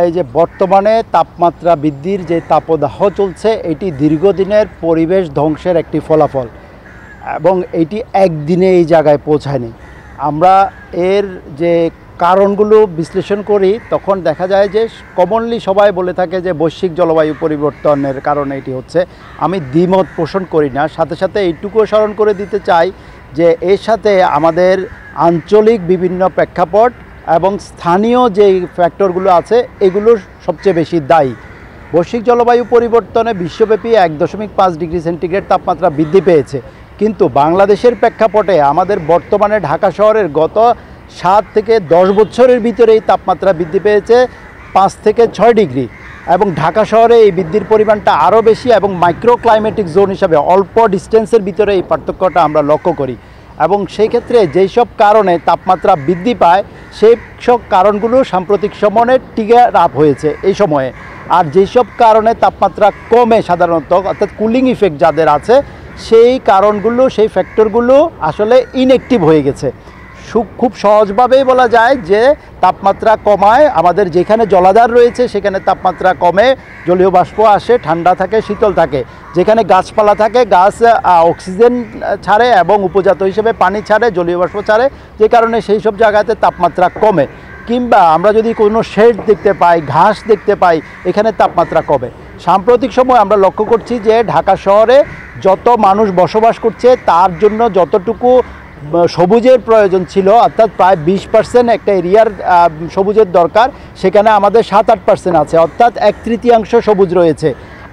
এই যে বর্তমানে তাপমাত্রা বৃদ্ধির যে তাপদাহ চলছে, এটি দীর্ঘদিনের পরিবেশ ধ্বংসের একটি ফলাফল এবং এটি একদিনে এই জায়গায় পৌঁছায়নি। আমরা এর যে কারণগুলো বিশ্লেষণ করি তখন দেখা যায় যে কমনলি সবাই বলে থাকে যে বৈশ্বিক জলবায়ু পরিবর্তনের কারণে এটি হচ্ছে। আমি দ্বিমত পোষণ করি না, সাথে সাথে এইটুকুও স্মরণ করে দিতে চাই যে এর সাথে আমাদের আঞ্চলিক বিভিন্ন প্রেক্ষাপট এবং স্থানীয় যেই ফ্যাক্টরগুলো আছে এগুলো সবচেয়ে বেশি দায়ী। বৈশ্বিক জলবায়ু পরিবর্তনে বিশ্বব্যাপী 1.5 ডিগ্রি সেন্টিগ্রেড তাপমাত্রা বৃদ্ধি পেয়েছে, কিন্তু বাংলাদেশের প্রেক্ষাপটে আমাদের বর্তমানে ঢাকা শহরের গত 7 থেকে 10 বছরের ভিতরে এই তাপমাত্রা বৃদ্ধি পেয়েছে 5 থেকে 6 ডিগ্রি, এবং ঢাকা শহরে এই বৃদ্ধির পরিমাণটা আরও বেশি এবং মাইক্রো ক্লাইমেটিক জোন হিসাবে অল্প ডিস্টেন্সের ভিতরে এই পার্থক্যটা আমরা লক্ষ্য করি। এবং সেই ক্ষেত্রে যেই সব কারণে তাপমাত্রা বৃদ্ধি পায় সেই সব কারণগুলো সাম্প্রতিক সময়ে ট্রিগার আপ হয়েছে এই সময়ে। আর যেই সব কারণে তাপমাত্রা কমে সাধারণত, অর্থাৎ কুলিং ইফেক্ট যাদের আছে, সেই কারণগুলো সেই ফ্যাক্টরগুলো আসলে ইনঅ্যাক্টিভ হয়ে গেছে। খুব সহজভাবেই বলা যায় যে তাপমাত্রা কমায় আমাদের যেখানে জলাধার রয়েছে সেখানে তাপমাত্রা কমে, জলীয় বাষ্প আসে, ঠান্ডা থাকে, শীতল থাকে। যেখানে গাছপালা থাকে গাছ অক্সিজেন ছাড়ে এবং উপজাত হিসেবে পানি ছাড়ে, জলীয় বাষ্প ছাড়ে, যে কারণে সেই সব জায়গাতে তাপমাত্রা কমে। কিংবা আমরা যদি কোনো শেড দেখতে পাই, ঘাস দেখতে পাই, এখানে তাপমাত্রা কমে। সাম্প্রতিক সময় আমরা লক্ষ্য করছি যে ঢাকা শহরে যত মানুষ বসবাস করছে তার জন্য যতটুকু সবুজের প্রয়োজন ছিল, অর্থাৎ প্রায় 20% একটা এরিয়ার সবুজের দরকার, সেখানে আমাদের 7-8% আছে, অর্থাৎ 1/3 সবুজ রয়েছে।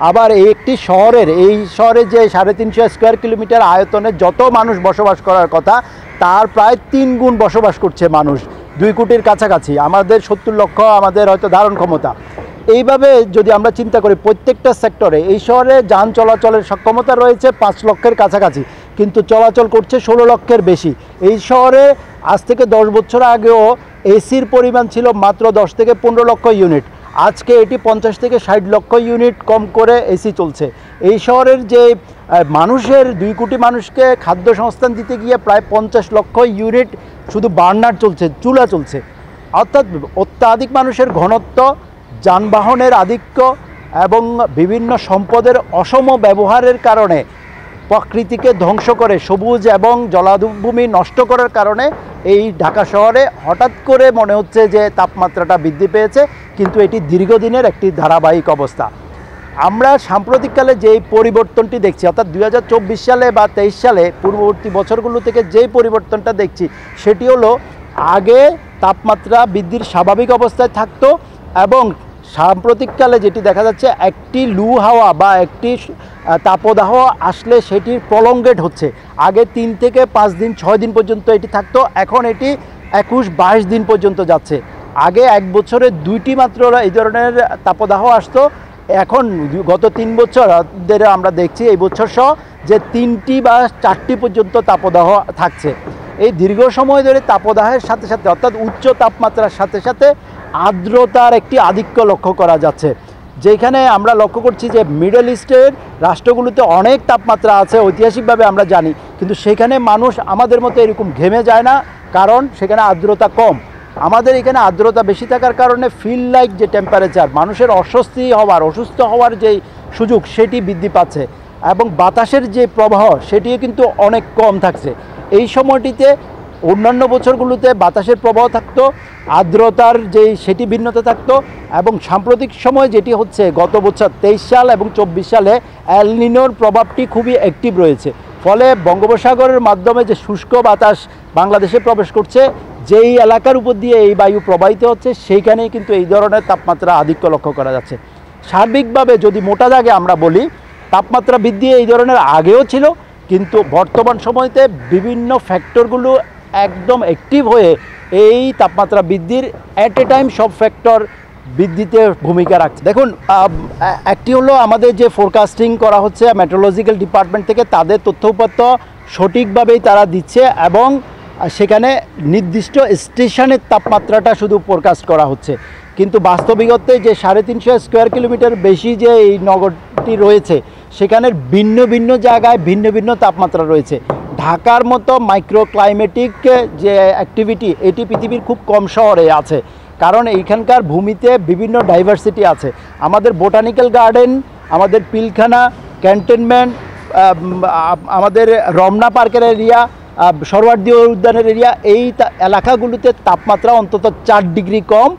আবার এই শহরে যে 350 স্কোয়ার কিলোমিটার আয়তনে যত মানুষ বসবাস করার কথা তার প্রায় 3 গুণ বসবাস করছে মানুষ, 2 কোটির কাছাকাছি। আমাদের 70 লক্ষ আমাদের হয়তো ধারণ ক্ষমতা। এইভাবে যদি আমরা চিন্তা করি প্রত্যেকটা সেক্টরে, এই শহরে যান চলাচলের সক্ষমতা রয়েছে 5 লক্ষের কাছাকাছি, কিন্তু চলাচল করছে 16 লক্ষের বেশি। এই শহরে আজ থেকে 10 বছর আগেও এসির পরিমাণ ছিল মাত্র 10 থেকে 15 লক্ষ ইউনিট, আজকে এটি 50 থেকে 60 লক্ষ ইউনিট কম করে এসি চলছে। এই শহরের যে মানুষের 2 কোটি মানুষকে খাদ্য সংস্থান দিতে গিয়ে প্রায় 50 লক্ষ ইউনিট শুধু বার্নার চলছে, চুলা চলছে। অর্থাৎ অত্যাধিক মানুষের ঘনত্ব, যানবাহনের আধিক্য এবং বিভিন্ন সম্পদের অসম ব্যবহারের কারণে প্রকৃতিকে ধ্বংস করে সবুজ এবং জলাভূমি নষ্ট করার কারণে এই ঢাকা শহরে হঠাৎ করে মনে হচ্ছে যে তাপমাত্রাটা বৃদ্ধি পেয়েছে, কিন্তু এটি দীর্ঘদিনের একটি ধারাবাহিক অবস্থা। আমরা সাম্প্রতিককালে যেই পরিবর্তনটি দেখছি, অর্থাৎ 2024 সালে বা 23 সালে পূর্ববর্তী বছরগুলো থেকে যেই পরিবর্তনটা দেখছি সেটি হলো আগে তাপমাত্রা বৃদ্ধির স্বাভাবিক অবস্থায় থাকতো এবং সাম্প্রতিককালে যেটি দেখা যাচ্ছে একটি লু হাওয়া বা একটি তাপদাহ আসলে সেটির প্রলঙ্গেট হচ্ছে। আগে 3 থেকে 5 দিন 6 দিন পর্যন্ত এটি থাকতো, এখন এটি 21-22 দিন পর্যন্ত যাচ্ছে। আগে 1 বছরে 2টি মাত্র এই ধরনের তাপদাহ আসতো, এখন গত 3 বছর আমরা দেখছি এই বছর সহ যে 3টি বা 4টি পর্যন্ত তাপদাহ থাকছে। এই দীর্ঘ সময় ধরে তাপদাহের সাথে সাথে, অর্থাৎ উচ্চ তাপমাত্রার সাথে সাথে আর্দ্রতার একটি আধিক্য লক্ষ্য করা যাচ্ছে। যেখানে আমরা লক্ষ্য করছি যে মিডল ইস্টের রাষ্ট্রগুলোতে অনেক তাপমাত্রা আছে ঐতিহাসিকভাবে আমরা জানি, কিন্তু সেখানে মানুষ আমাদের মতো এরকম ঘেমে যায় না, কারণ সেখানে আর্দ্রতা কম। আমাদের এখানে আর্দ্রতা বেশি থাকার কারণে ফিল লাইক যে টেম্পারেচার, মানুষের অস্বস্তি হওয়ার, অসুস্থ হওয়ার যেই সুযোগ সেটি বৃদ্ধি পাচ্ছে এবং বাতাসের যে প্রবাহ সেটিও কিন্তু অনেক কম থাকছে। এই সময়টিতে অন্যান্য বছরগুলোতে বাতাসের প্রবাহ থাকতো, আর্দ্রতার সেটি ভিন্নতা থাকতো, এবং সাম্প্রতিক সময় যেটি হচ্ছে গত বছর 23 সাল এবং 24 সালে এল নিনোর প্রভাবটি খুবই অ্যাক্টিভ রয়েছে। ফলে বঙ্গোপসাগরের মাধ্যমে যে শুষ্ক বাতাস বাংলাদেশে প্রবেশ করছে, যেই এলাকার উপর দিয়ে এই বায়ু প্রবাহিত হচ্ছে সেইখানেই কিন্তু এই ধরনের তাপমাত্রা আধিক্য লক্ষ্য করা যাচ্ছে। সার্বিকভাবে যদি মোটা দাগে আমরা বলি, তাপমাত্রা বৃদ্ধি এই ধরনের আগেও ছিল, কিন্তু বর্তমান সময়তে বিভিন্ন ফ্যাক্টরগুলো একদম অ্যাক্টিভ হয়ে এই তাপমাত্রা বৃদ্ধির অ্যাট এ টাইম সব ফ্যাক্টর বৃদ্ধিতে ভূমিকা রাখছে। দেখুন, একটি হলো আমাদের যে ফোরকাস্টিং করা হচ্ছে মেট্রোলজিক্যাল ডিপার্টমেন্ট থেকে, তাদের তথ্যপত্র সঠিকভাবেই তারা দিচ্ছে এবং সেখানে নির্দিষ্ট স্টেশনের তাপমাত্রাটা শুধু ফোরকাস্ট করা হচ্ছে, কিন্তু বাস্তবিকতে যে 350 স্কোয়ার কিলোমিটার বেশি যে এই নগরটি রয়েছে সেখানের ভিন্ন ভিন্ন জায়গায় ভিন্ন ভিন্ন তাপমাত্রা রয়েছে। ঢাকার মতো মাইক্রো ক্লাইমেটিক যে অ্যাক্টিভিটি এটি পৃথিবীর খুব কম শহরে আছে, কারণ এইখানকার ভূমিতে বিভিন্ন ডাইভার্সিটি আছে। আমাদের বোটানিক্যাল গার্ডেন, আমাদের পিলখানা ক্যান্টনমেন্ট, আমাদের রমনা পার্কের এরিয়া, সরওয়ার্দী উদ্যানের এরিয়া, এই এলাকাগুলোতে তাপমাত্রা অন্তত 4 ডিগ্রি কম।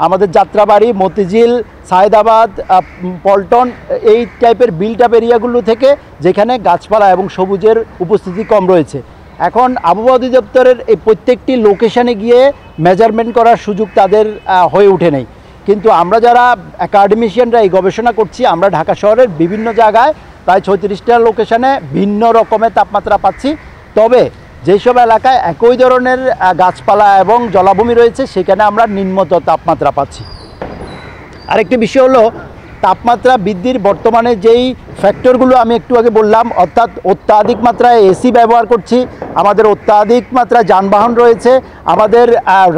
আমাদের যাত্রাবাড়ি, মতিঝিল, সায়েদাবাদ, পল্টন, এই টাইপের বিল্ট আপ এরিয়াগুলো থেকে যেখানে গাছপালা এবং সবুজের উপস্থিতি কম রয়েছে। এখন আবহাওয়া অধিদপ্তরের এই প্রত্যেকটি লোকেশানে গিয়ে মেজারমেন্ট করার সুযোগ তাদের হয়ে ওঠে নেই। কিন্তু আমরা যারা একাডেমিশিয়ানরা এই গবেষণা করছি, আমরা ঢাকা শহরের বিভিন্ন জায়গায় প্রায় 36টা লোকেশানে ভিন্ন রকমের তাপমাত্রা পাচ্ছি। তবে যেসব এলাকায় একই ধরনের গাছপালা এবং জলাভূমি রয়েছে সেখানে আমরা নিম্নতর তাপমাত্রা পাচ্ছি। আরেকটি বিষয় হলো তাপমাত্রা বৃদ্ধির বর্তমানে যেই ফ্যাক্টরগুলো আমি একটু আগে বললাম, অর্থাৎ অত্যাধিক মাত্রায় এসি ব্যবহার করছি, আমাদের অত্যাধিক মাত্রায় যানবাহন রয়েছে, আমাদের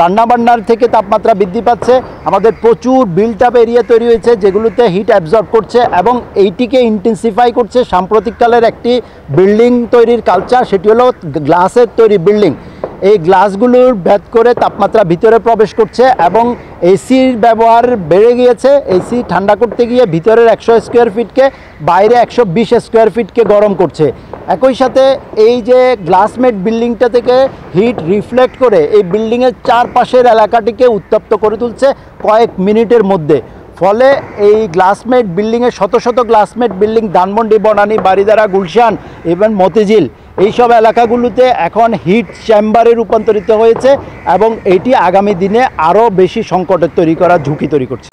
রান্নাবান্নার থেকে তাপমাত্রা বৃদ্ধি পাচ্ছে, আমাদের প্রচুর বিল্ট আপ এরিয়া তৈরি হয়েছে যেগুলোতে হিট অ্যাবজর্ব করছে এবং এইটিকে ইন্টেন্সিফাই করছে সাম্প্রতিককালের একটি বিল্ডিং তৈরির কালচার, সেটি হলো গ্লাসের তৈরি বিল্ডিং। এই গ্লাসগুলোর ভেদ করে তাপমাত্রা ভিতরে প্রবেশ করছে এবং এসির ব্যবহার বেড়ে গিয়েছে। এসি ঠান্ডা করতে গিয়ে ভিতরের 100 স্কোয়ার ফিটকে বাইরে 120 স্কোয়ার ফিটকে গরম করছে। একই সাথে এই যে গ্লাসমেড বিল্ডিংটা থেকে হিট রিফ্লেক্ট করে এই বিল্ডিংয়ের চারপাশের এলাকাটিকে উত্তপ্ত করে তুলছে কয়েক মিনিটের মধ্যে। ফলে এই গ্লাসমেড বিল্ডিংয়ে শত শত গ্লাসমেড বিল্ডিং ধানমন্ডি, বনানী, বারিধারা, গুলশান, ইভেন মতিঝিল, এইসব এলাকাগুলোতে এখন হিট চেম্বারে রূপান্তরিত হয়েছে এবং এটি আগামী দিনে আরও বেশি সংকটের তৈরি করার ঝুঁকি তৈরি করছে।